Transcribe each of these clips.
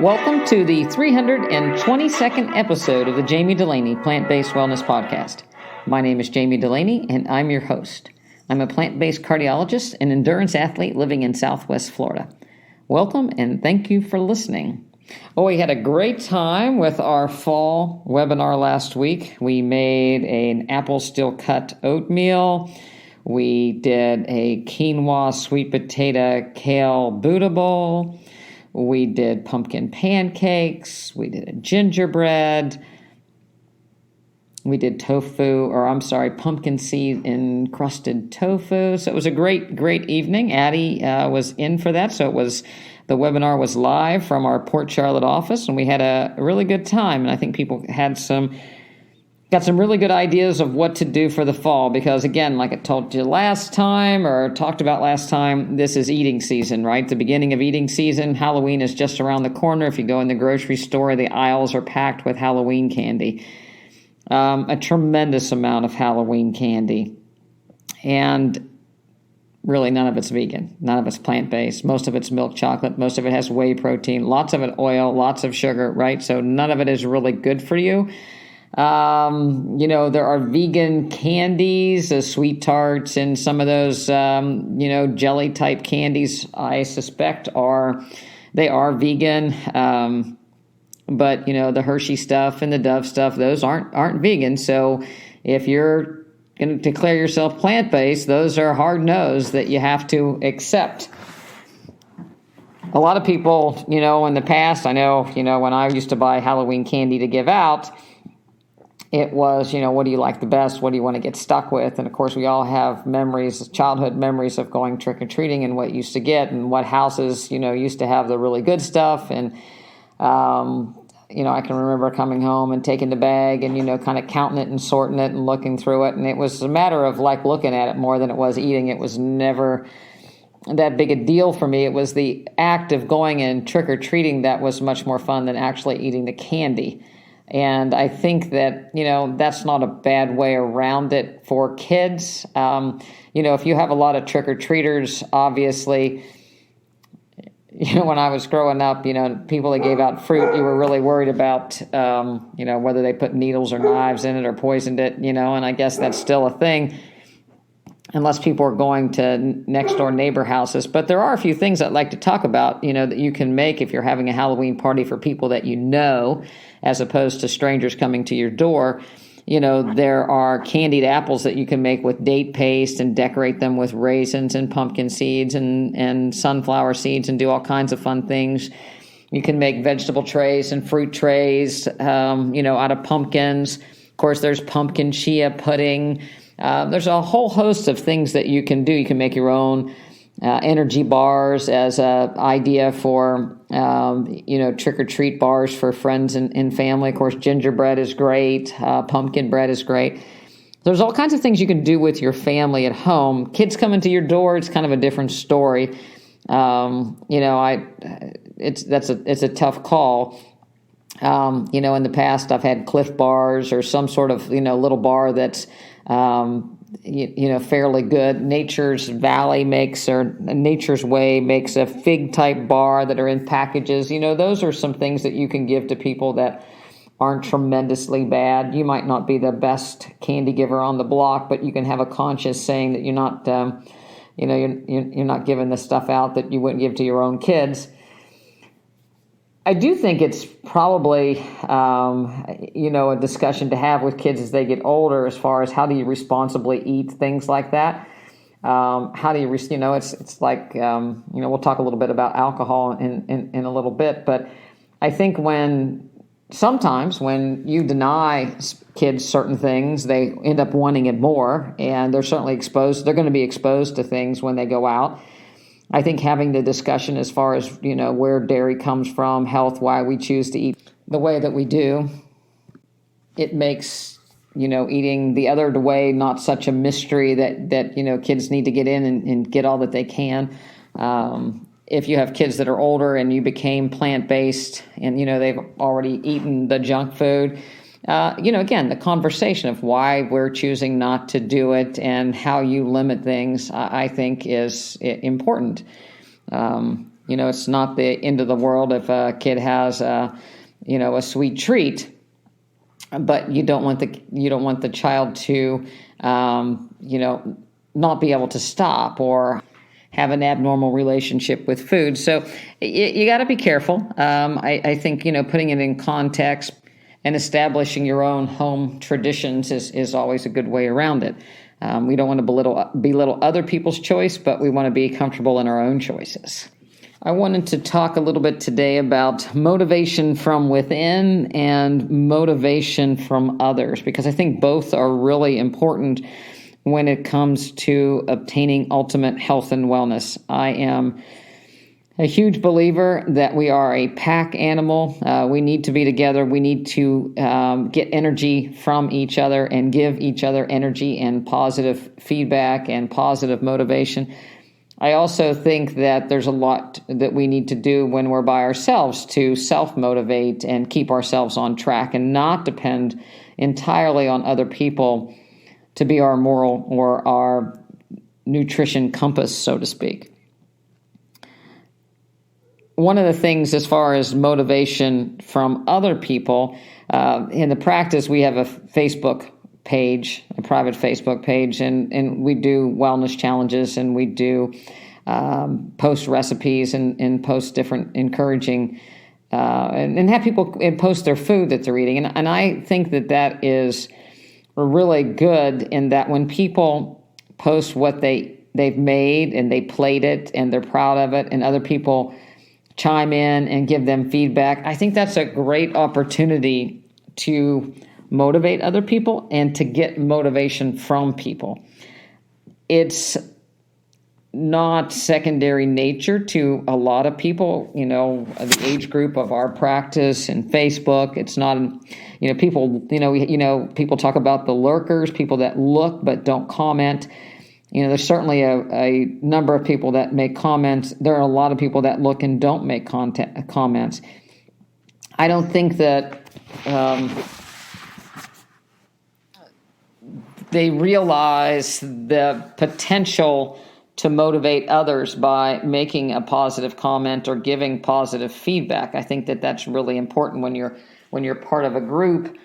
Welcome to the 322nd episode of the Jami Dulaney Plant-Based Wellness Podcast. My name is Jami Dulaney, and I'm your host. I'm a plant-based cardiologist and endurance athlete living in Southwest Florida. Welcome, and thank you for listening. Well, we had a great time with our fall webinar last week. We made an apple steel cut oatmeal. We did a quinoa sweet potato kale Buddha bowl. We did pumpkin pancakes. We did a gingerbread. We did pumpkin seed encrusted tofu. So it was a great evening. Addie was in for that. So the webinar was live from our Port Charlotte office, and we had a really good time. And I think people got some really good ideas of what to do for the fall, because again, like I told you last time, or talked about last time, this is eating season, right? The beginning of eating season. Halloween is just around the corner. If you go in the grocery store, the aisles are packed with Halloween candy. A tremendous amount of Halloween candy. And really none of it's vegan. None of it's plant-based. Most of it's milk chocolate. Most of it has whey protein. Lots of it oil, lots of sugar, right? So none of it is really good for you. There are vegan candies, sweet tarts, and some of those, jelly type candies, I suspect they are vegan. But the Hershey stuff and the Dove stuff, those aren't vegan. So if you're going to declare yourself plant-based, those are hard no's that you have to accept. A lot of people, in the past, I know, when I used to buy Halloween candy to give out, it was, what do you like the best? What do you want to get stuck with? And of course, we all have childhood memories of going trick-or-treating and what you used to get and what houses, used to have the really good stuff. And, I can remember coming home and taking the bag and, kind of counting it and sorting it and looking through it. And it was a matter of like looking at it more than it was eating. It was never that big a deal for me. It was the act of going and trick-or-treating that was much more fun than actually eating the candy. And I think that, that's not a bad way around it for kids. If you have a lot of trick-or-treaters, obviously, when I was growing up, people that gave out fruit, you were really worried about, whether they put needles or knives in it or poisoned it, and I guess that's still a thing, unless people are going to next door neighbor houses. But there are a few things I'd like to talk about, that you can make if you're having a Halloween party for people that you know, as opposed to strangers coming to your door. There are candied apples that you can make with date paste and decorate them with raisins and pumpkin seeds and sunflower seeds and do all kinds of fun things. You can make vegetable trays and fruit trays, out of pumpkins. Of course, there's pumpkin chia pudding. There's a whole host of things that you can do. You can make your own energy bars as an idea for, trick-or-treat bars for friends and family. Of course, gingerbread is great. Pumpkin bread is great. There's all kinds of things you can do with your family at home. Kids coming to your door, it's kind of a different story. It's a tough call. In the past, I've had Cliff bars or some sort of, little bar that's, fairly good. Nature's Way makes a fig type bar that are in packages. Those are some things that you can give to people that aren't tremendously bad. You might not be the best candy giver on the block, but you can have a conscience saying that you're not, you're not giving the stuff out that you wouldn't give to your own kids. I do think it's probably, a discussion to have with kids as they get older, as far as how do you responsibly eat things like that. How do you, it's like, we'll talk a little bit about alcohol in a little bit, but I think sometimes when you deny kids certain things, they end up wanting it more, and they're certainly they're going to be exposed to things when they go out. I think having the discussion as far as, where dairy comes from, health, why we choose to eat the way that we do, it makes, eating the other way not such a mystery that kids need to get in and get all that they can. If you have kids that are older and you became plant-based and, they've already eaten the junk food, again, the conversation of why we're choosing not to do it and how you limit things, I think is important. it's not the end of the world if a kid has a sweet treat, but you don't want the child to not be able to stop or have an abnormal relationship with food. So you got to be careful. I think putting it in context and establishing your own home traditions is always a good way around it. We don't want to belittle other people's choice, but we want to be comfortable in our own choices. I wanted to talk a little bit today about motivation from within and motivation from others, because I think both are really important when it comes to obtaining ultimate health and wellness. I am a huge believer that we are a pack animal. We need to be together. We need to get energy from each other and give each other energy and positive feedback and positive motivation. I also think that there's a lot that we need to do when we're by ourselves to self-motivate and keep ourselves on track and not depend entirely on other people to be our moral or our nutrition compass, so to speak. One of the things as far as motivation from other people, in the practice, we have a Facebook page, a private Facebook page, and we do wellness challenges, and we do post recipes and post different encouraging, and have people post their food that they're eating. And I think that is really good in that when people post what they've made and they played it and they're proud of it and other people chime in and give them feedback, I think that's a great opportunity to motivate other people and to get motivation from people. It's not secondary nature to a lot of people, the age group of our practice and Facebook. It's not, people, people talk about the lurkers, people that look but don't comment. There's certainly a number of people that make comments. There are a lot of people that look and don't make comments. I don't think that they realize the potential to motivate others by making a positive comment or giving positive feedback. I think that that's really important when you're part of a group,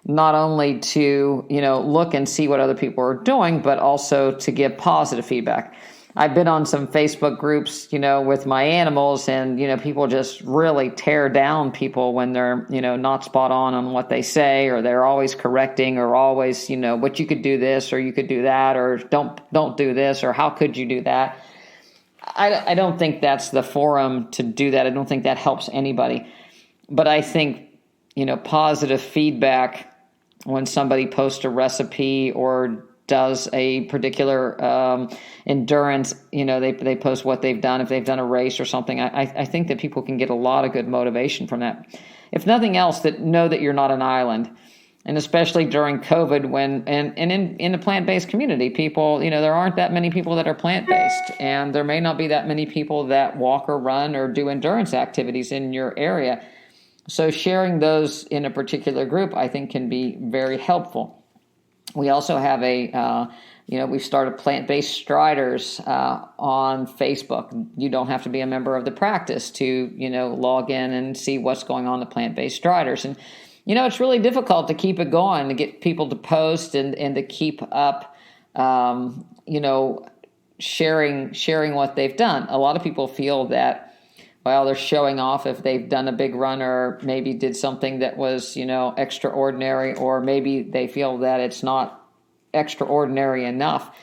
not only to look and see what other people are doing, but also to give positive feedback. I've been on some Facebook groups, with my animals, and people just really tear down people when they're not spot on what they say, or they're always correcting, or always but you could do this or you could do that, or don't do this, or how could you do that. I don't think that's the forum to do that. I don't think that helps anybody. But I think positive feedback when somebody posts a recipe or does a particular endurance, they post what they've done, if they've done a race or something. I think that people can get a lot of good motivation from that. If nothing else, know that you're not an island. And especially during COVID, in the plant-based community, people, there aren't that many people that are plant-based, and there may not be that many people that walk or run or do endurance activities in your area. So sharing those in a particular group, I think, can be very helpful. We also have we've started plant-based striders on Facebook. You don't have to be a member of the practice to, log in and see what's going on in the plant-based striders. And, it's really difficult to keep it going, to get people to post and to keep up, sharing what they've done. A lot of people feel that, well, they're showing off if they've done a big run or maybe did something that was, extraordinary, or maybe they feel that it's not extraordinary enough.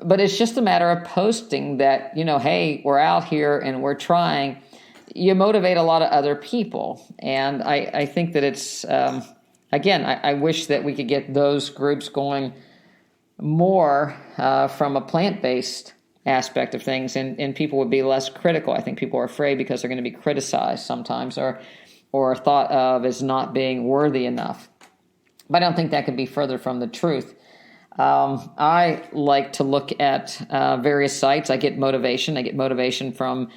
But it's just a matter of posting that, hey, we're out here and we're trying. You motivate a lot of other people. And I think that it's, I wish that we could get those groups going more from a plant-based aspect of things, and people would be less critical. I think people are afraid because they're going to be criticized sometimes or thought of as not being worthy enough. But I don't think that could be further from the truth. I like to look at various sites. I get motivation from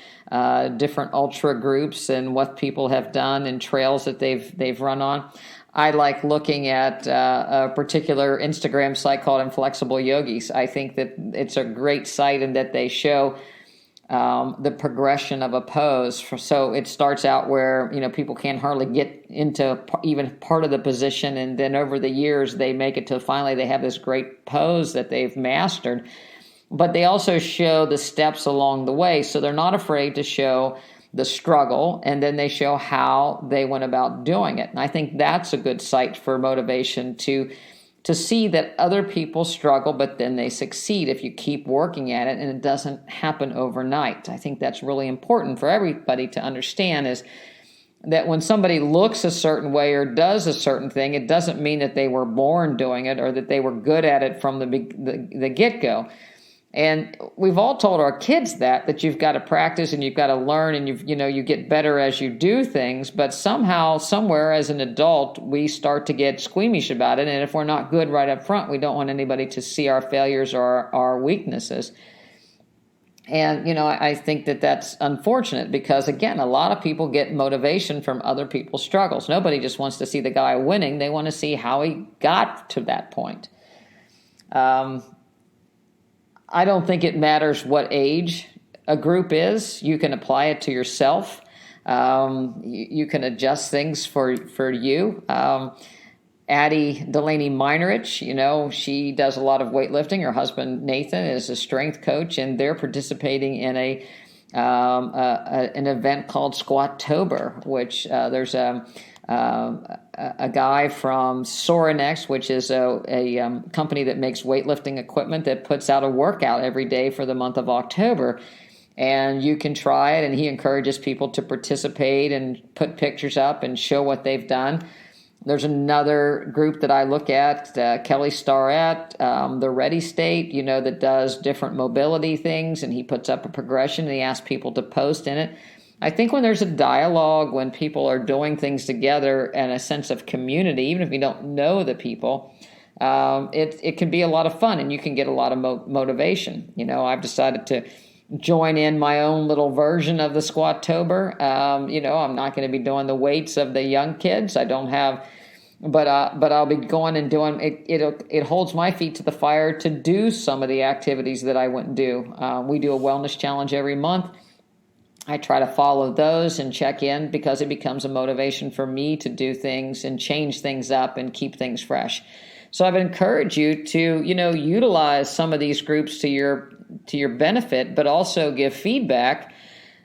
different ultra groups and what people have done and trails that they've run on. I like looking at a particular Instagram site called Inflexible Yogis. I think that it's a great site and that they show the progression of a pose. So it starts out where, people can't hardly get into even part of the position. And then over the years, they make it to finally they have this great pose that they've mastered. But they also show the steps along the way. So they're not afraid to show the struggle, and then they show how they went about doing it. And I think that's a good site for motivation to see that other people struggle, but then they succeed if you keep working at it, and it doesn't happen overnight. I think that's really important for everybody to understand, is that when somebody looks a certain way or does a certain thing, it doesn't mean that they were born doing it or that they were good at it from the get-go. And we've all told our kids that you've got to practice and you've got to learn, and you get better as you do things. But somehow, somewhere as an adult, we start to get squeamish about it. And if we're not good right up front, we don't want anybody to see our failures or our weaknesses. And, I think that that's unfortunate because, again, a lot of people get motivation from other people's struggles. Nobody just wants to see the guy winning. They want to see how he got to that point. I don't think it matters what age a group is. You can apply it to yourself. You can adjust things for you. Addie Dulaney Meinerich, she does a lot of weightlifting. Her husband Nathan is a strength coach, and they're participating in an event called Squattober, which there's a guy from Sorinex, which is a company that makes weightlifting equipment, that puts out a workout every day for the month of October. And you can try it, and he encourages people to participate and put pictures up and show what they've done. There's another group that I look at, Kelly Starrett, the Ready State, that does different mobility things, and he puts up a progression and he asks people to post in it. I think when there's a dialogue, when people are doing things together and a sense of community, even if you don't know the people, it can be a lot of fun, and you can get a lot of motivation. I've decided to join in my own little version of the Squattober. I'm not going to be doing the weights of the young kids. I don't have, but I'll be going and doing it. It holds my feet to the fire to do some of the activities that I wouldn't do. We do a wellness challenge every month. I try to follow those and check in because it becomes a motivation for me to do things and change things up and keep things fresh. So I would encourage you to, utilize some of these groups to your benefit, but also give feedback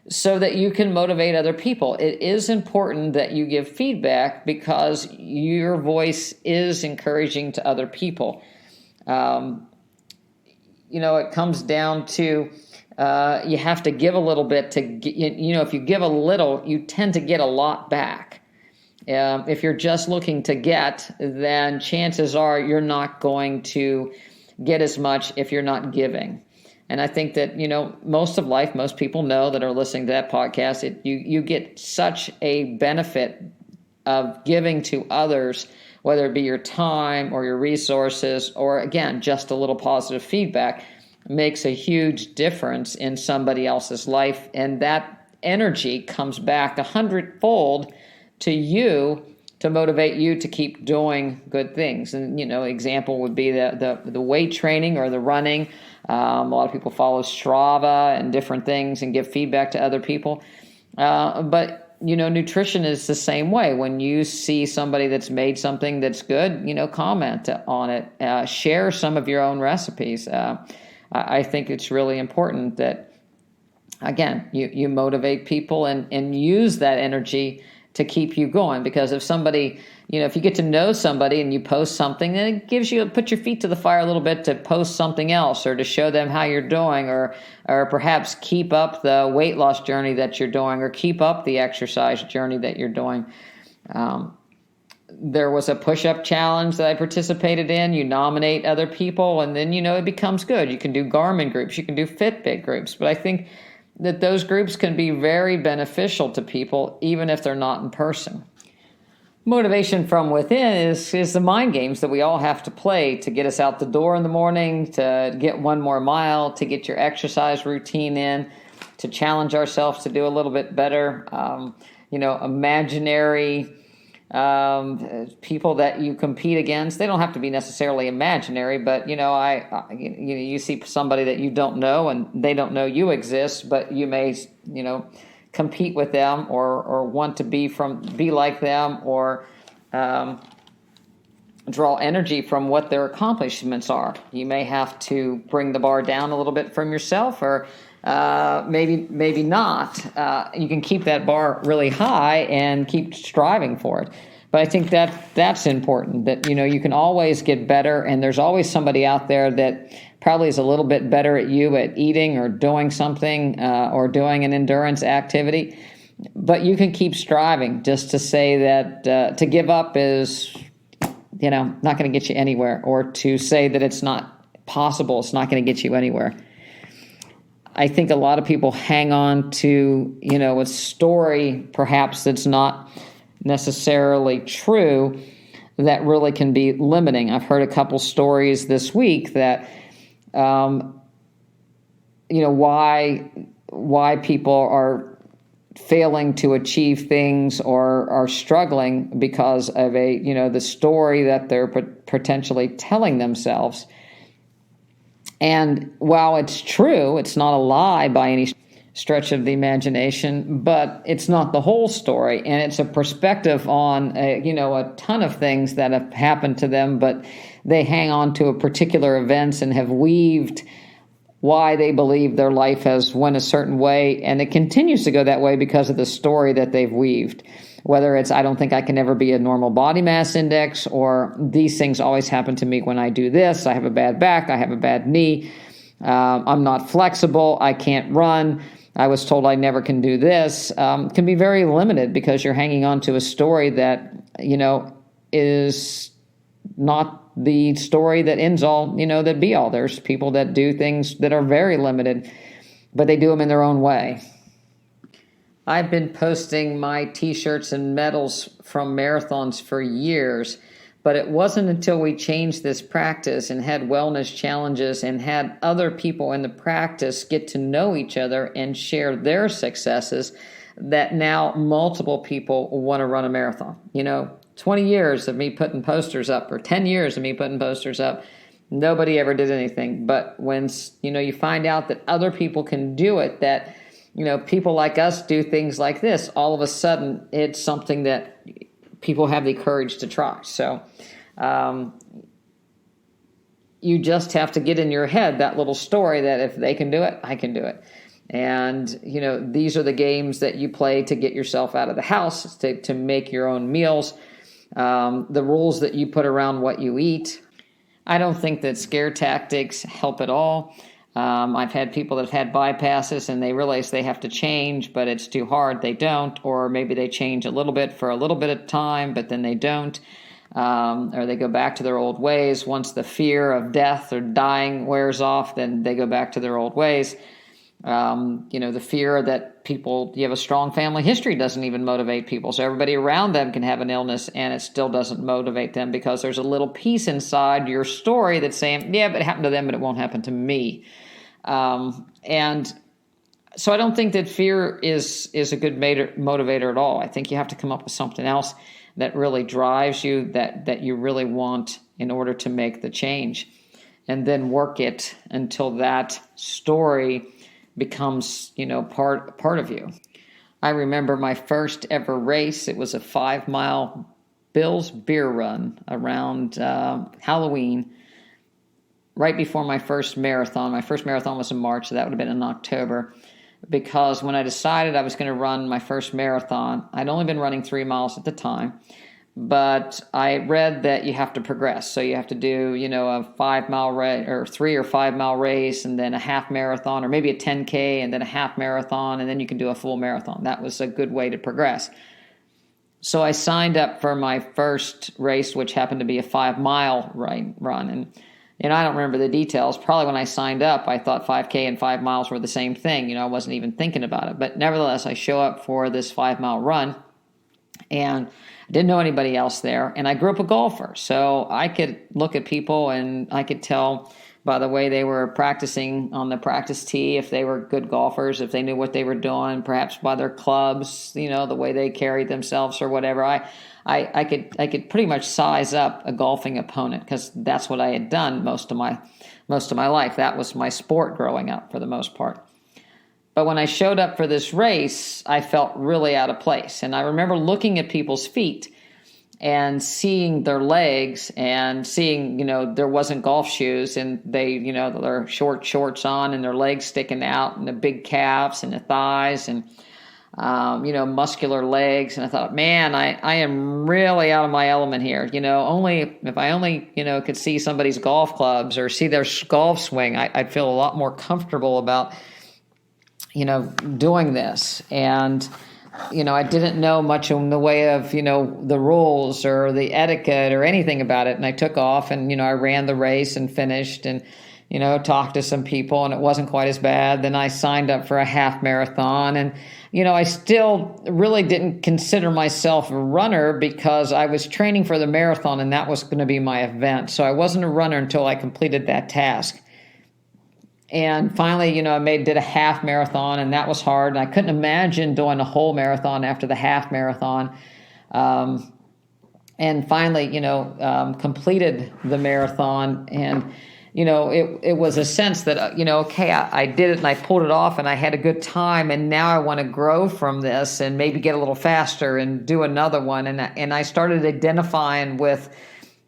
so that you can motivate other people. It is important that you give feedback because your voice is encouraging to other people. It comes down to you have to give a little bit to get, if you give a little, you tend to get a lot back. If you're just looking to get, then chances are you're not going to get as much if you're not giving. And I think that, most of life, most people know that are listening to that podcast, you get such a benefit of giving to others, whether it be your time or your resources, or again, just a little positive feedback, makes a huge difference in somebody else's life. And that energy comes back 100-fold to you to motivate you to keep doing good things. And, example would be the weight training or the running. A lot of people follow Strava and different things and give feedback to other people. But nutrition is the same way. When you see somebody that's made something that's good, comment on it. Share some of your own recipes. I think it's really important that, again, you motivate people and use that energy to keep you going. Because if somebody, if you get to know somebody and you post something, then it gives you, put your feet to the fire a little bit to post something else or to show them how you're doing, or perhaps keep up the weight loss journey that you're doing, or keep up the exercise journey that you're doing. There was a push-up challenge that I participated in. You nominate other people, and then, it becomes good. You can do Garmin groups. You can do Fitbit groups. But I think that those groups can be very beneficial to people, even if they're not in person. Motivation from within is the mind games that we all have to play to get us out the door in the morning, to get one more mile, to get your exercise routine in, to challenge ourselves to do a little bit better. Imaginary people that you compete against. They don't have to be necessarily imaginary, but you see somebody that you don't know and they don't know you exist, but you may compete with them or want to be like them, or draw energy from what their accomplishments are. You may have to bring the bar down a little bit from yourself, or maybe not. You can keep that bar really high and keep striving for it. But I think that's important, that you can always get better, and there's always somebody out there that probably is a little bit better at you at eating or doing something, or doing an endurance activity. But you can keep striving. Just to say that to give up is not going to get you anywhere, or to say that it's not possible, it's not going to get you anywhere. I think a lot of people hang on to, a story perhaps that's not necessarily true, that really can be limiting. I've heard a couple stories this week that, why people are failing to achieve things or are struggling because of the story that they're potentially telling themselves. And while it's true, it's not a lie by any stretch of the imagination, but it's not the whole story, and it's a perspective on a ton of things that have happened to them, but they hang on to a particular events and have weaved why they believe their life has went a certain way, and it continues to go that way because of the story that they've weaved. Whether it's, I don't think I can ever be a normal body mass index, or these things always happen to me when I do this, I have a bad back, I have a bad knee, I'm not flexible, I can't run, I was told I never can do this, can be very limited because you're hanging on to a story that, is not the story that ends all, that be all. There's people that do things that are very limited, but they do them in their own way. I've been posting my t-shirts and medals from marathons for years, but it wasn't until we changed this practice and had wellness challenges and had other people in the practice get to know each other and share their successes that now multiple people want to run a marathon. 20 years of me putting posters up, or 10 years of me putting posters up, nobody ever did anything. But when, you find out that other people can do it, that, people like us do things like this, all of a sudden it's something that people have the courage to try. So you just have to get in your head that little story that if they can do it, I can do it. And, these are the games that you play to get yourself out of the house, to make your own meals. The rules that you put around what you eat. I don't think that scare tactics help at all. I've had people that have had bypasses and they realize they have to change, but it's too hard. They don't, or maybe they change a little bit for a little bit of time, but then they don't, or they go back to their old ways. Once the fear of death or dying wears off, then they go back to their old ways. The fear that you have a strong family history doesn't even motivate people. So everybody around them can have an illness and it still doesn't motivate them because there's a little piece inside your story that's saying, yeah, but it happened to them, but it won't happen to me. And so I don't think that fear is a good motivator at all. I think you have to come up with something else that really drives you, that you really want in order to make the change, and then work it until that story becomes, part of you. I remember my first ever race. It was a 5-mile Bill's Beer Run around Halloween, right before my first marathon. My first marathon was in March, so that would have been in October. Because when I decided I was going to run my first marathon, I'd only been running 3 miles at the time. But I read that you have to progress. So you have to do, a 5-mile race, or 3 or 5 mile race, and then a half marathon, or maybe a 10K, and then a half marathon, and then you can do a full marathon. That was a good way to progress. So I signed up for my first race, which happened to be a 5-mile run. And I don't remember the details. Probably when I signed up, I thought 5K and 5 miles were the same thing. I wasn't even thinking about it. But nevertheless, I show up for this 5-mile run, and I didn't know anybody else there, and I grew up a golfer, so I could look at people and I could tell by the way they were practicing on the practice tee if they were good golfers, if they knew what they were doing, perhaps by their clubs, the way they carried themselves or whatever. I could pretty much size up a golfing opponent because that's what I had done most of my life. That was my sport growing up for the most part. But when I showed up for this race, I felt really out of place. And I remember looking at people's feet and seeing their legs and seeing, there wasn't golf shoes and they, their short shorts on and their legs sticking out and the big calves and the thighs and, muscular legs. And I thought, man, I am really out of my element here. If I only could see somebody's golf clubs or see their golf swing, I'd feel a lot more comfortable about, doing this. And, I didn't know much in the way of, the rules or the etiquette or anything about it. And I took off and, I ran the race and finished and, talked to some people and it wasn't quite as bad. Then I signed up for a half marathon and, I still really didn't consider myself a runner because I was training for the marathon and that was going to be my event. So I wasn't a runner until I completed that task. And finally, I did a half marathon and that was hard. And I couldn't imagine doing a whole marathon after the half marathon. And finally, completed the marathon and, it was a sense that, okay, I did it and I pulled it off and I had a good time. And now I want to grow from this and maybe get a little faster and do another one. And I started identifying with,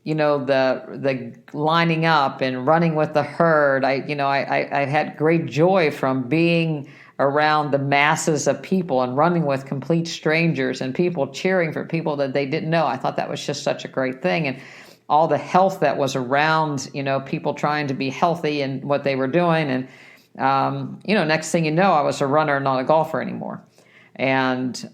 the lining up and running with the herd. I had great joy from being around the masses of people and running with complete strangers and people cheering for people that they didn't know. I thought that was just such a great thing. And all the health that was around, people trying to be healthy and what they were doing. And, next thing you know, I was a runner, not a golfer anymore. And,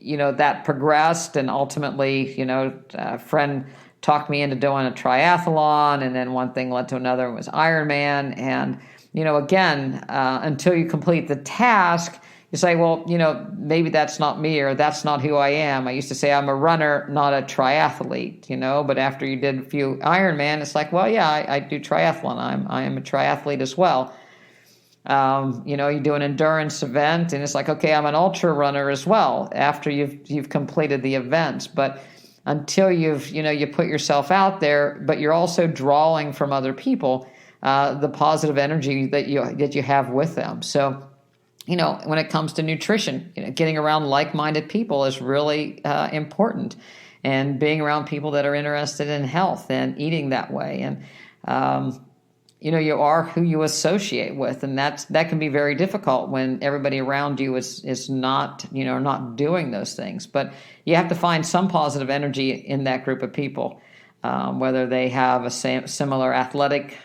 that progressed and ultimately, a friend talked me into doing a triathlon, and then one thing led to another. It was Ironman. And, again, until you complete the task, you say, well, maybe that's not me or that's not who I am. I used to say I'm a runner, not a triathlete, but after you did a few Ironman, it's like, well, yeah, I do triathlon. I am a triathlete as well. You do an endurance event and it's like, okay, I'm an ultra runner as well after you've completed the events. But until you put yourself out there, but you're also drawing from other people, the positive energy that you have with them. So, when it comes to nutrition, getting around like-minded people is really important, and being around people that are interested in health and eating that way. And, you are who you associate with, and that can be very difficult when everybody around you is not, not doing those things. But you have to find some positive energy in that group of people, whether they have a similar athletic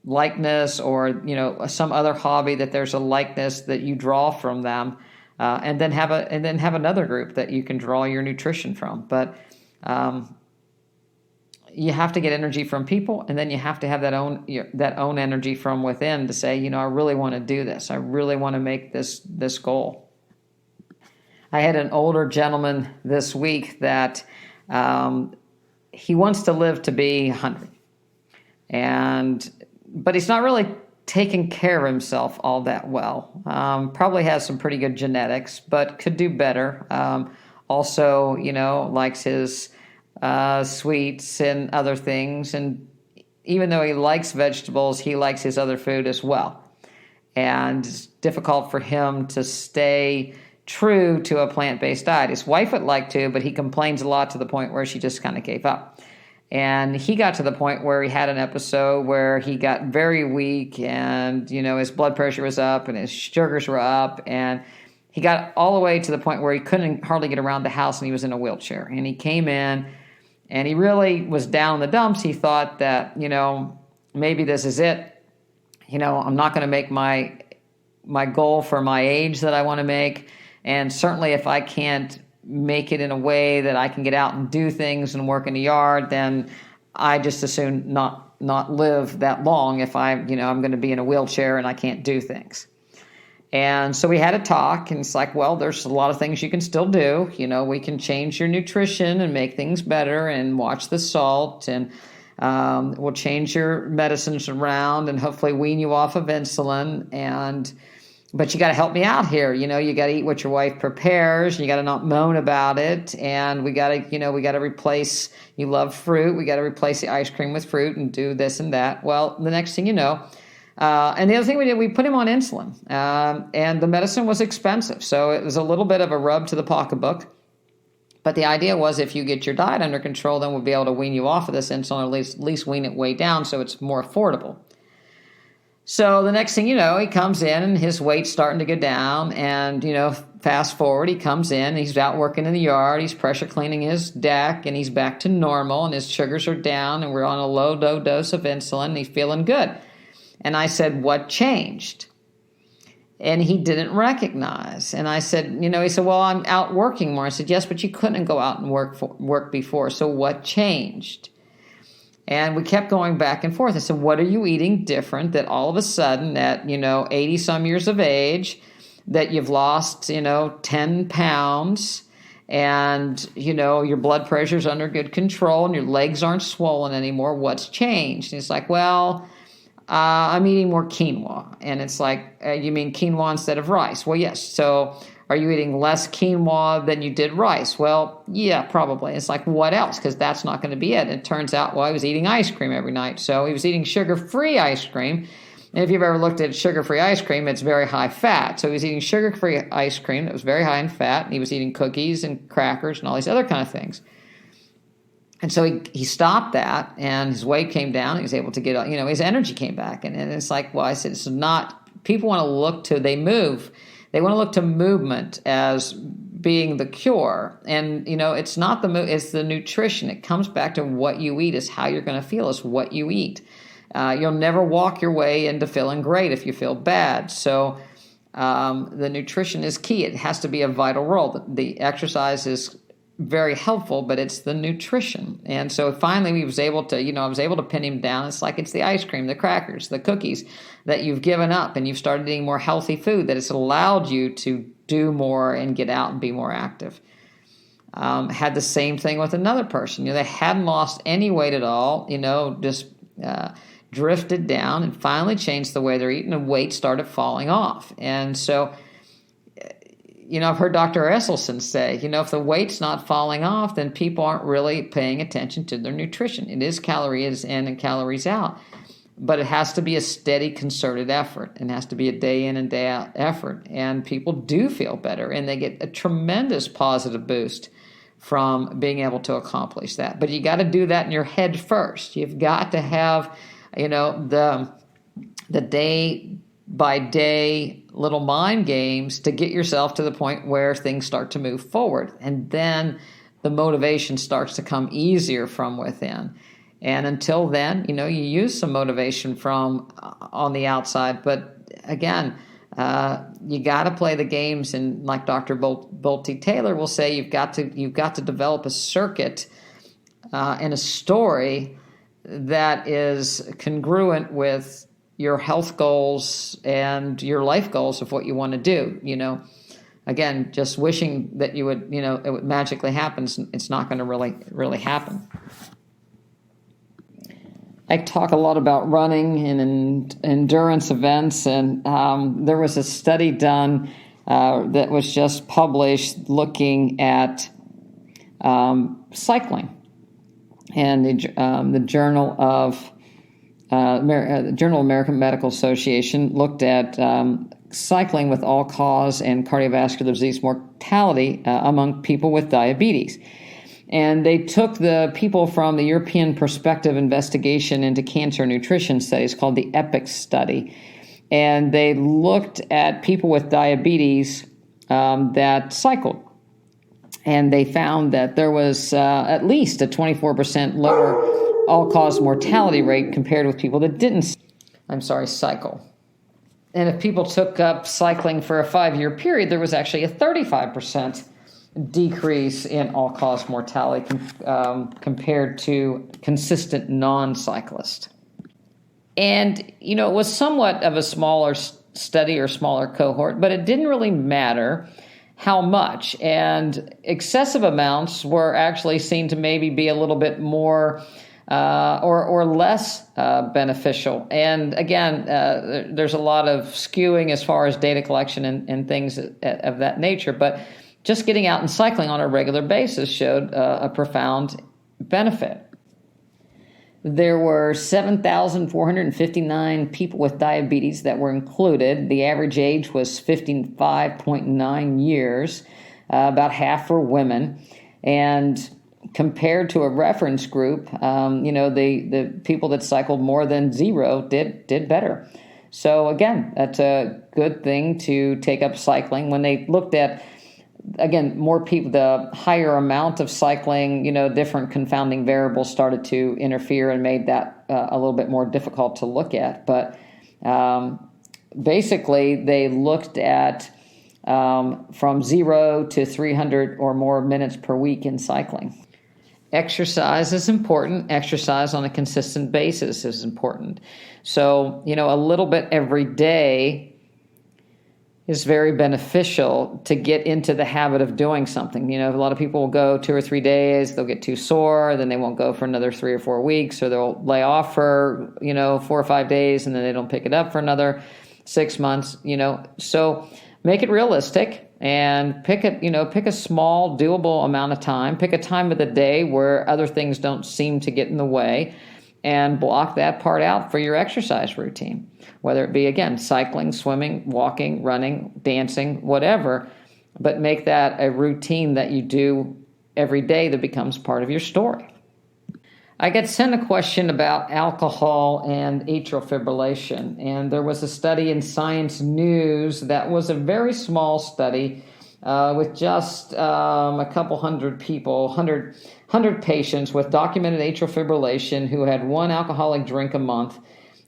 likeness or some other hobby that there's a likeness that you draw from them, and then have another group that you can draw your nutrition from. But you have to get energy from people, and then you have to have that own energy from within to say, I really want to do this. I really want to make this goal. I had an older gentleman this week that he wants to live to be 100, but he's not really taking care of himself all that well. Probably has some pretty good genetics, but could do better. Also, likes his sweets and other things. And even though he likes vegetables, he likes his other food as well. And it's difficult for him to stay true to a plant-based diet. His wife would like to, but he complains a lot to the point where she just kind of gave up. And he got to the point where he had an episode where he got very weak and, his blood pressure was up and his sugars were up. And he got all the way to the point where he couldn't hardly get around the house and he was in a wheelchair. And he came in and he really was down in the dumps. He thought that, maybe this is it. I'm not going to make my goal for my age that I want to make. And certainly if I can't make it in a way that I can get out and do things and work in the yard, then I just as soon not live that long if I'm going to be in a wheelchair and I can't do things. And so we had a talk, and it's like, well, there's a lot of things you can still do. We can change your nutrition and make things better and watch the salt, and we'll change your medicines around and hopefully wean you off of insulin. And but you got to help me out here. You got to eat what your wife prepares. You got to not moan about it. And we got to replace, you love fruit. We got to replace the ice cream with fruit and do this and that. Well, the next thing you know, and the other thing we did, we put him on insulin, and the medicine was expensive. So it was a little bit of a rub to the pocketbook. But the idea was if you get your diet under control, then we'll be able to wean you off of this insulin, or at least wean it way down so it's more affordable. So the next thing you know, he comes in and his weight's starting to go down. And, fast forward, he comes in, he's out working in the yard, he's pressure cleaning his deck, and he's back to normal, and his sugars are down, and we're on a low dose of insulin, and he's feeling good. And I said, what changed? And he didn't recognize. And I said, he said, well, I'm out working more. I said, yes, but you couldn't go out and work before. So what changed? And we kept going back and forth. I said, what are you eating different that all of a sudden at, 80 some years of age, that you've lost, 10 pounds and, your blood pressure's under good control and your legs aren't swollen anymore. What's changed? And he's like, well, I'm eating more quinoa. And it's like, you mean quinoa instead of rice? Well, yes. So are you eating less quinoa than you did rice? Well, yeah, probably. It's like, what else? Because that's not going to be it. And it turns out, well, I was eating ice cream every night. So he was eating sugar-free ice cream. And if you've ever looked at sugar-free ice cream, it's very high fat. So he was eating sugar-free ice cream that was very high in fat. And he was eating cookies and crackers and all these other kind of things. And so he stopped that, and his weight came down. He was able to get, his energy came back. And it's like, well, I said, it's not, people want to look to, they want to look to movement as being the cure. And, it's not it's the nutrition. It comes back to what you eat is how you're going to feel, is what you eat. You'll never walk your way into feeling great if you feel bad. So the nutrition is key. It has to be a vital role. The exercise is very helpful, but it's the nutrition. And so finally I was able to pin him down. It's like it's the ice cream, the crackers, the cookies that you've given up, and you've started eating more healthy food, that it's allowed you to do more and get out and be more active. Had the same thing with another person. They hadn't lost any weight at all, just drifted down and finally changed the way they're eating, and weight started falling off. And so I've heard Dr. Esselstyn say, if the weight's not falling off, then people aren't really paying attention to their nutrition. It is calories in and calories out, but it has to be a steady, concerted effort. It has to be a day in and day out effort. And people do feel better, and they get a tremendous positive boost from being able to accomplish that. But you got to do that in your head first. You've got to have, the day by day little mind games to get yourself to the point where things start to move forward. And then the motivation starts to come easier from within. And until then, you use some motivation from on the outside. But again, you got to play the games. And like Dr. Bolte Taylor will say, you've got to develop a circuit and a story that is congruent with your health goals and your life goals of what you want to do. Again, just wishing that it would magically happen, it's not going to really happen. I talk a lot about running and endurance events, and there was a study done that was just published looking at cycling, and the Journal of American Medical Association looked at cycling with all-cause and cardiovascular disease mortality among people with diabetes. And they took the people from the European Perspective Investigation into Cancer Nutrition Studies, called the EPIC study, and they looked at people with diabetes that cycled. And they found that there was at least a 24% lower all-cause mortality rate compared with people that didn't, cycle. And if people took up cycling for a 5-year period, there was actually a 35% decrease in all-cause mortality compared to consistent non-cyclist. And, it was somewhat of a smaller study or smaller cohort, but it didn't really matter how much. And excessive amounts were actually seen to maybe be a little bit more or less beneficial. And again, there's a lot of skewing as far as data collection and things of that nature. But just getting out and cycling on a regular basis showed a profound benefit. There were 7,459 people with diabetes that were included. The average age was 55.9 years, about half were women. And compared to a reference group, the people that cycled more than zero did better. So again, that's a good thing to take up cycling. When they looked at, again, more people, the higher amount of cycling, different confounding variables started to interfere and made that a little bit more difficult to look at. But basically, they looked at from 0 to 300 or more minutes per week in cycling. Exercise is important. Exercise on a consistent basis is important. So, a little bit every day is very beneficial to get into the habit of doing something. A lot of people will go 2 or 3 days, they'll get too sore, then they won't go for another 3 or 4 weeks, or they'll lay off for, 4 or 5 days, and then they don't pick it up for another 6 months, So make it realistic and pick a small, doable amount of time. Pick a time of the day where other things don't seem to get in the way, and block that part out for your exercise routine, whether it be, again, cycling, swimming, walking, running, dancing, whatever, but make that a routine that you do every day that becomes part of your story. I get sent a question about alcohol and atrial fibrillation, and there was a study in Science News that was a very small study with just a couple hundred people, 100 patients with documented atrial fibrillation who had one alcoholic drink a month.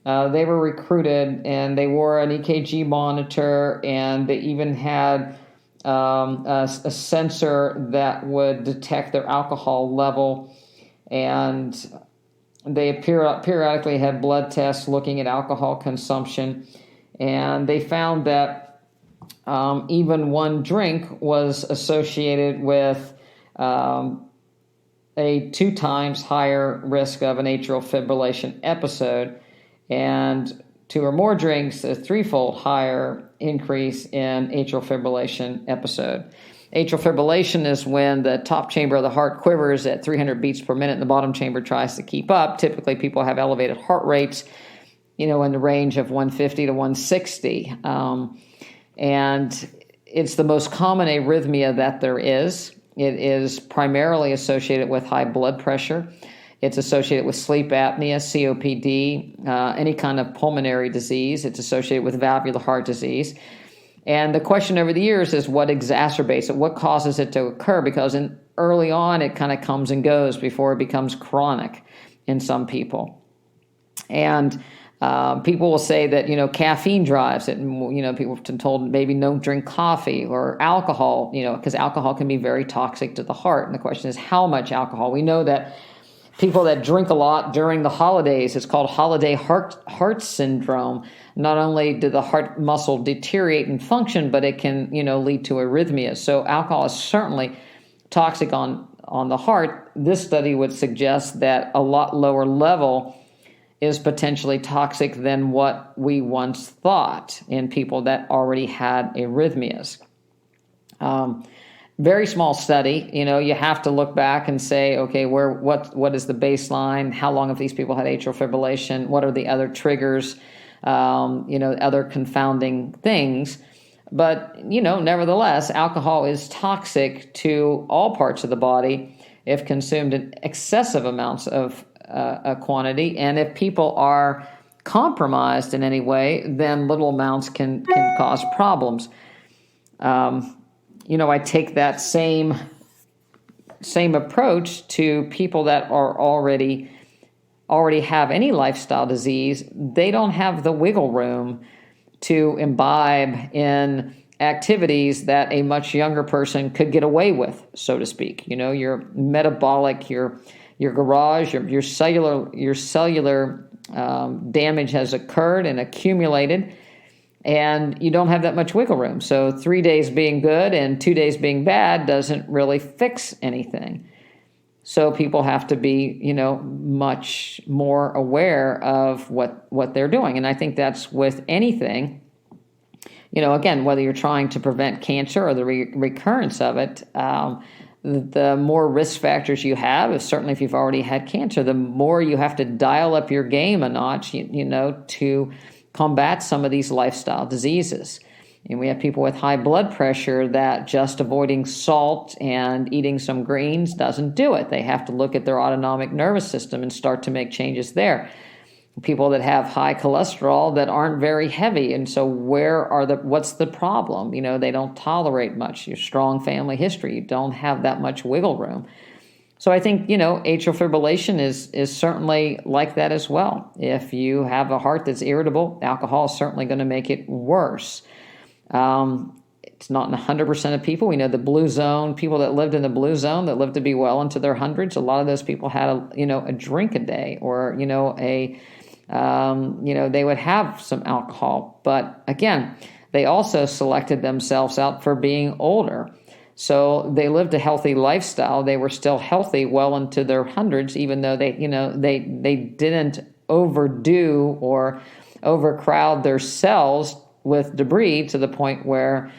They were recruited, and they wore an EKG monitor, and they even had a sensor that would detect their alcohol level. And they periodically had blood tests looking at alcohol consumption. And they found that even one drink was associated with a 2 times higher risk of an atrial fibrillation episode, and 2 or more drinks, a 3-fold higher increase in atrial fibrillation episode. Atrial fibrillation is when the top chamber of the heart quivers at 300 beats per minute and the bottom chamber tries to keep up. Typically, people have elevated heart rates, in the range of 150 to 160. And it's the most common arrhythmia that there is. It is primarily associated with high blood pressure. It's associated with sleep apnea, COPD, any kind of pulmonary disease. It's associated with valvular heart disease. And the question over the years is what exacerbates it? What causes it to occur? Because early on, it kind of comes and goes before it becomes chronic in some people. And people will say that, caffeine drives it. And, people have been told maybe don't drink coffee or alcohol, because alcohol can be very toxic to the heart. And the question is how much alcohol? We know that people that drink a lot during the holidays, it's called holiday heart syndrome. Not only do the heart muscle deteriorate and function, but it can, lead to arrhythmias. So alcohol is certainly toxic on the heart. This study would suggest that a lot lower level is potentially toxic than what we once thought in people that already had arrhythmias. Very small study. You have to look back and say, okay, what is the baseline? How long have these people had atrial fibrillation? What are the other triggers? Other confounding things. But, nevertheless, alcohol is toxic to all parts of the body if consumed in excessive amounts of a quantity. And if people are compromised in any way, then little amounts can cause problems. I take that same approach to people that are already have any lifestyle disease. They don't have the wiggle room to imbibe in activities that a much younger person could get away with, so to speak. Your metabolic, your garage, your cellular damage has occurred and accumulated, and you don't have that much wiggle room. So 3 days being good and 2 days being bad doesn't really fix anything. So people have to be, much more aware of what they're doing. And I think that's with anything, again, whether you're trying to prevent cancer or the recurrence of it, the more risk factors you have, certainly if you've already had cancer, the more you have to dial up your game a notch, to combat some of these lifestyle diseases. And we have people with high blood pressure that just avoiding salt and eating some greens doesn't do it. They have to look at their autonomic nervous system and start to make changes there. People that have high cholesterol that aren't very heavy. And so what's the problem? They don't tolerate much. Your strong family history, you don't have that much wiggle room. So I think, atrial fibrillation is certainly like that as well. If you have a heart that's irritable, alcohol is certainly going to make it worse. It's not in 100% of people. We know the blue zone, people that lived in the blue zone that lived to be well into their hundreds, a lot of those people had a drink a day, or, they would have some alcohol. But again, they also selected themselves out for being older. So they lived a healthy lifestyle. They were still healthy well into their hundreds, even though they didn't overdo or overcrowd their cells with debris to the point where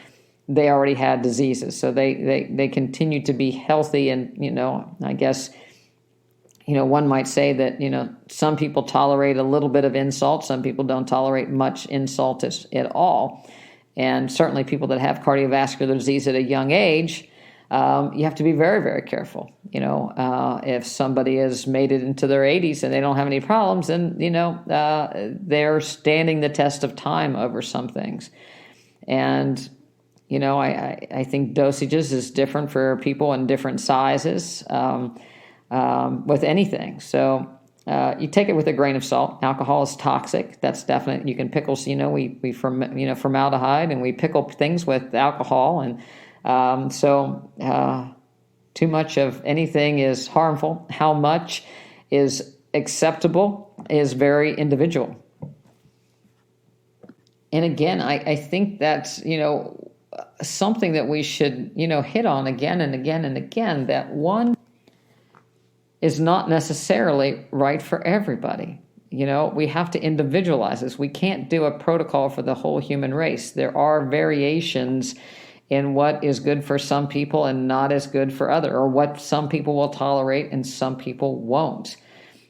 they already had diseases. So they continue to be healthy. And, I guess, one might say that, some people tolerate a little bit of insult. Some people don't tolerate much insult at all. And certainly people that have cardiovascular disease at a young age, you have to be very, very careful. If somebody has made it into their 80s and they don't have any problems, then, they're standing the test of time over some things. And, I think dosages is different for people in different sizes with anything. So you take it with a grain of salt. Alcohol is toxic. That's definite. You can pickle, we formaldehyde, and we pickle things with alcohol. And too much of anything is harmful. How much is acceptable is very individual. And again, I think that's, something that we should, hit on again and again and again, that one is not necessarily right for everybody. We have to individualize this. We can't do a protocol for the whole human race. There are variations in what is good for some people and not as good for others, or what some people will tolerate and some people won't.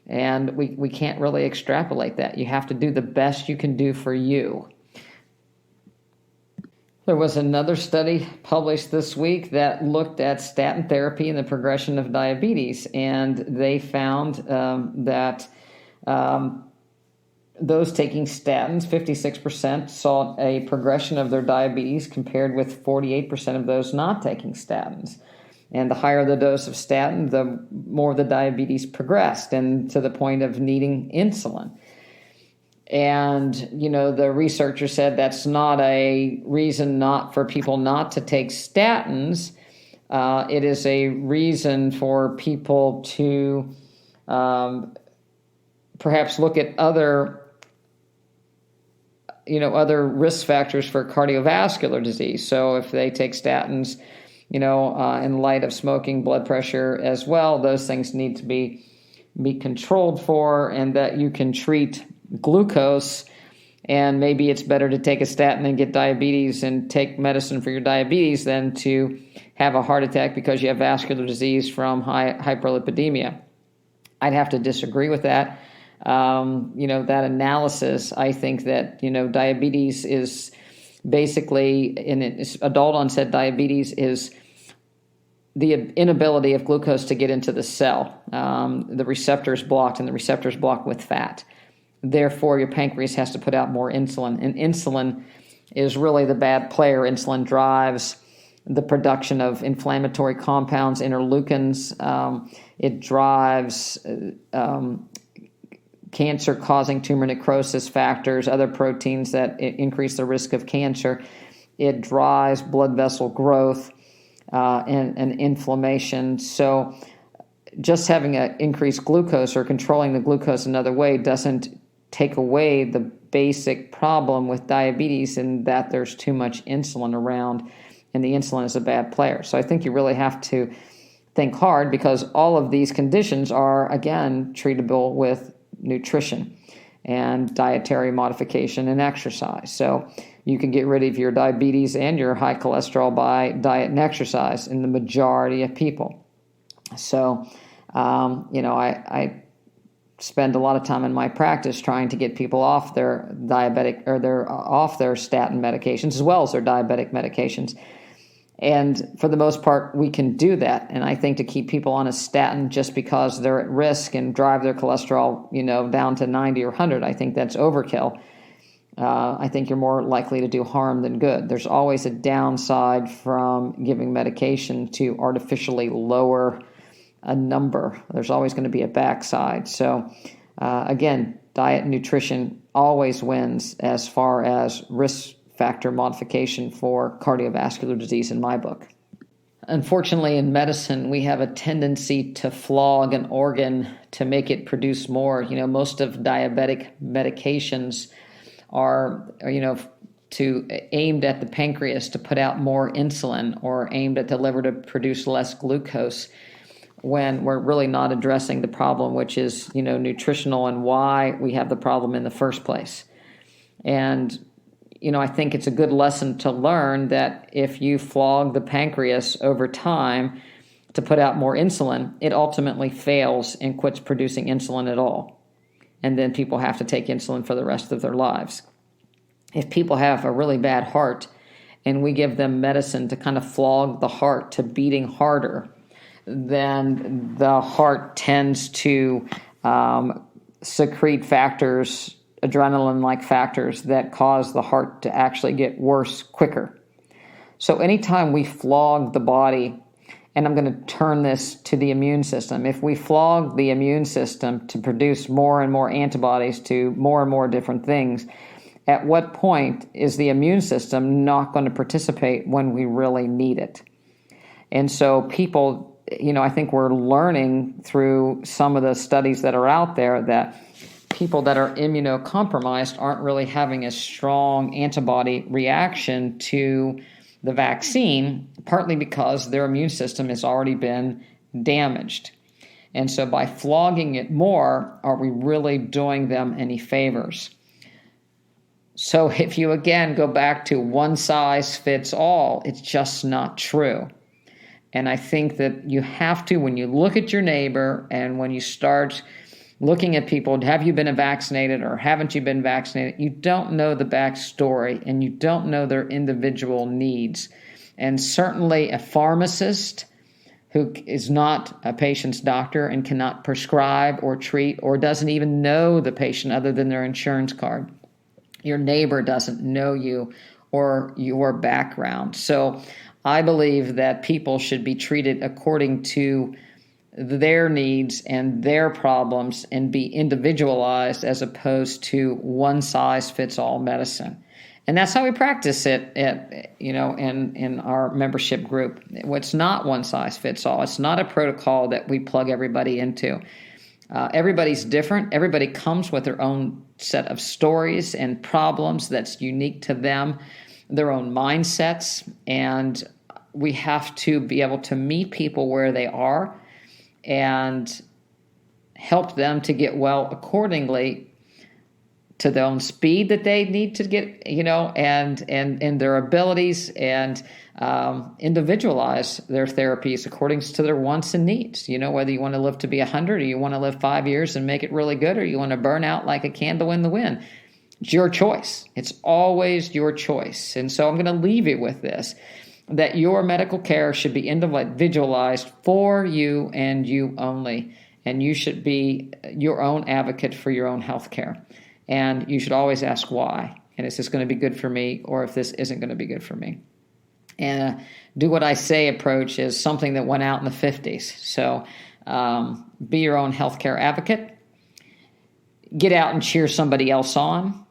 And we can't really extrapolate that. You have to do the best you can do for you. There was another study published this week that looked at statin therapy and the progression of diabetes, and they found that those taking statins, 56% saw a progression of their diabetes compared with 48% of those not taking statins. And the higher the dose of statin, the more the diabetes progressed, and to the point of needing insulin. And, the researcher said that's not a reason not for people not to take statins. It is a reason for people to perhaps look at other risk factors for cardiovascular disease. So if they take statins, in light of smoking, blood pressure as well, those things need to be controlled for, and that you can treat glucose, and maybe it's better to take a statin and get diabetes and take medicine for your diabetes than to have a heart attack because you have vascular disease from hyperlipidemia. I'd have to disagree with that. That analysis, I think that, diabetes is basically, adult onset diabetes is the inability of glucose to get into the cell. The receptor is blocked, and the receptor is blocked with fat. Therefore, your pancreas has to put out more insulin, and insulin is really the bad player. Insulin drives the production of inflammatory compounds, interleukins. It drives cancer-causing tumor necrosis factors, other proteins that increase the risk of cancer. It drives blood vessel growth and inflammation. So just having an increased glucose or controlling the glucose another way doesn't take away the basic problem with diabetes, in that there's too much insulin around, and the insulin is a bad player. So I think you really have to think hard, because all of these conditions are, again, treatable with nutrition and dietary modification and exercise. So you can get rid of your diabetes and your high cholesterol by diet and exercise in the majority of people. So, I spend a lot of time in my practice trying to get people off their off their statin medications as well as their diabetic medications. And for the most part, we can do that. And I think to keep people on a statin just because they're at risk and drive their cholesterol, down to 90 or 100, I think that's overkill. I think you're more likely to do harm than good. There's always a downside from giving medication to artificially lower a number. There's always going to be a backside. So again, diet and nutrition always wins as far as risk factor modification for cardiovascular disease in my book. Unfortunately, in medicine, we have a tendency to flog an organ to make it produce more. Most of diabetic medications are aimed at the pancreas to put out more insulin, or aimed at the liver to produce less glucose, when we're really not addressing the problem, which is, nutritional, and why we have the problem in the first place. And I think it's a good lesson to learn that if you flog the pancreas over time to put out more insulin, it ultimately fails and quits producing insulin at all. And then people have to take insulin for the rest of their lives. If people have a really bad heart and we give them medicine to kind of flog the heart to beating harder, then the heart tends to secrete factors, adrenaline-like factors, that cause the heart to actually get worse quicker. So anytime we flog the body, and I'm going to turn this to the immune system, if we flog the immune system to produce more and more antibodies to more and more different things, at what point is the immune system not going to participate when we really need it? And so people, I think we're learning through some of the studies that are out there that people that are immunocompromised aren't really having a strong antibody reaction to the vaccine, partly because their immune system has already been damaged. And so by flogging it more, are we really doing them any favors? So if you again go back to one size fits all, it's just not true. And I think that you have to, when you look at your neighbor and when you start looking at people, have you been vaccinated or haven't you been vaccinated? You don't know the backstory and you don't know their individual needs. And certainly a pharmacist who is not a patient's doctor and cannot prescribe or treat or doesn't even know the patient other than their insurance card. Your neighbor doesn't know you or your background. So I believe that people should be treated according to their needs and their problems and be individualized as opposed to one-size-fits-all medicine. And that's how we practice it in our membership group. It's not one-size-fits-all. It's not a protocol that we plug everybody into. Everybody's different. Everybody comes with their own set of stories and problems that's unique to them, their own mindsets, and we have to be able to meet people where they are and help them to get well accordingly to their own speed that they need to get, and their abilities, and individualize their therapies according to their wants and needs. Whether you want to live to be 100 or you want to live 5 years and make it really good, or you want to burn out like a candle in the wind. It's your choice. It's always your choice. And so I'm going to leave you with this, that your medical care should be individualized for you and you only. And you should be your own advocate for your own health care. And you should always ask why. And is this going to be good for me, or if this isn't going to be good for me? And do what I say approach is something that went out in the 50s. So be your own healthcare advocate. Get out and cheer somebody else on.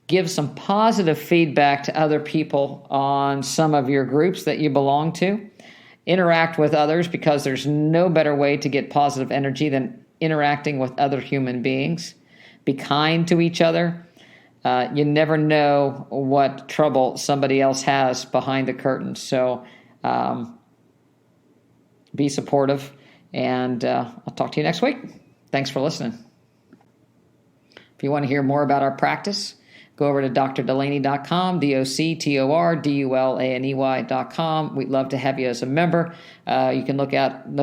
Give some positive feedback to other people on some of your groups that you belong to. Interact with others, because there's no better way to get positive energy than interacting with other human beings. Be kind to each other. You never know what trouble somebody else has behind the curtain. So be supportive, and I'll talk to you next week. Thanks for listening. If you want to hear more about our practice, go over to drdulaney.com, DOCTORDULANEY.com. We'd love to have you as a member. You can look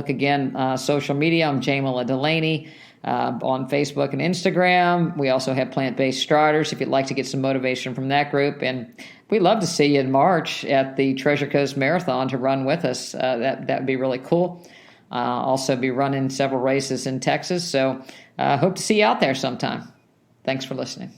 again, social media. I'm Jamila Dulaney on Facebook and Instagram. We also have Plant-Based Striders if you'd like to get some motivation from that group. And we'd love to see you in March at the Treasure Coast Marathon to run with us. That would be really cool. Also be running several races in Texas. So hope to see you out there sometime. Thanks for listening.